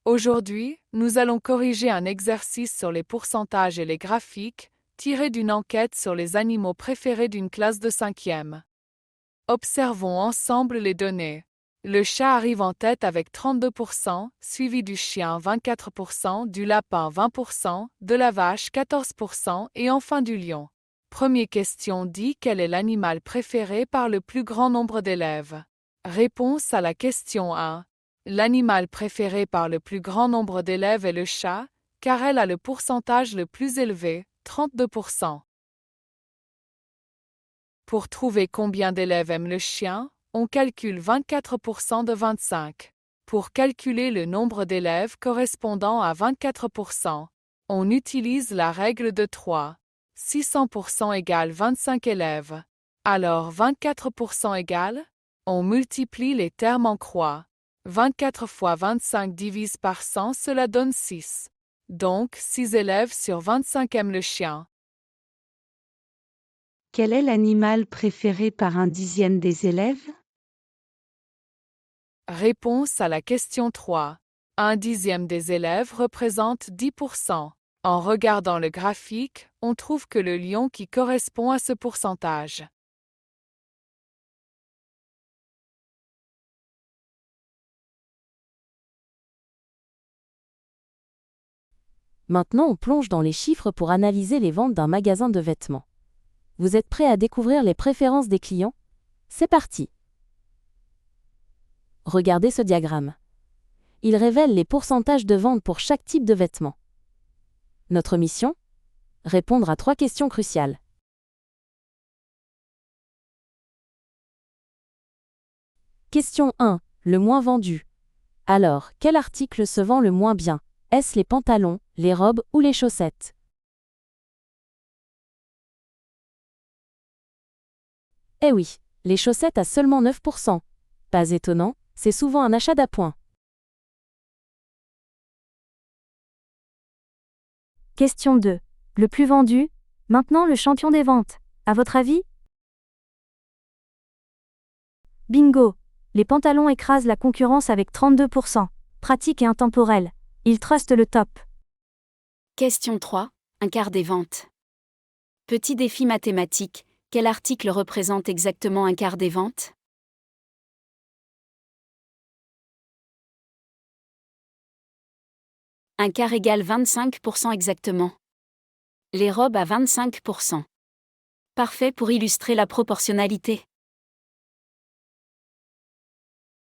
Aujourd'hui, nous allons corriger un exercice sur les pourcentages et les graphiques, tiré d'une enquête sur les animaux préférés d'une classe de 5e. Observons ensemble les données. Le chat arrive en tête avec 32%, suivi du chien 24%, du lapin 20%, de la vache 14% et enfin du lion. Première question dit quel est l'animal préféré par le plus grand nombre d'élèves. Réponse à la question 1. L'animal préféré par le plus grand nombre d'élèves est le chat, car elle a le pourcentage le plus élevé, 32%. Pour trouver combien d'élèves aiment le chien, on calcule 24% de 25. Pour calculer le nombre d'élèves correspondant à 24%, on utilise la règle de 3. 600% égale 25 élèves. Alors 24% égale? On multiplie les termes en croix. 24 fois 25 divise par 100, cela donne 6. Donc 6 élèves sur 25 aiment le chien. Quel est l'animal préféré par un dixième des élèves? Réponse à la question 3. Un dixième des élèves représente 10%. En regardant le graphique, on trouve que le lion qui correspond à ce pourcentage. Maintenant, on plonge dans les chiffres pour analyser les ventes d'un magasin de vêtements. Vous êtes prêts à découvrir les préférences des clients? C'est parti! Regardez ce diagramme. Il révèle les pourcentages de vente pour chaque type de vêtements. Notre mission? Répondre à 3 questions cruciales. Question 1. Le moins vendu. Alors, quel article se vend le moins bien? Est-ce les pantalons, les robes ou les chaussettes? Eh oui, les chaussettes à seulement 9%. Pas étonnant, c'est souvent un achat d'appoint. Question 2. Le plus vendu, maintenant le champion des ventes. À votre avis? Bingo! Les pantalons écrasent la concurrence avec 32%. Pratique et intemporel. Ils trustent le top. Question 3. Un quart des ventes. Petit défi mathématique, quel article représente exactement un quart des ventes? Un quart égale 25% exactement. Les robes à 25%. Parfait pour illustrer la proportionnalité.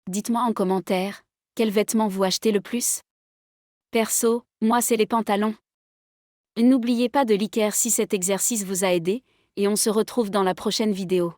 Dites-moi en commentaire, quel vêtement vous achetez le plus? Perso, moi c'est les pantalons. N'oubliez pas de liker si cet exercice vous a aidé, et on se retrouve dans la prochaine vidéo.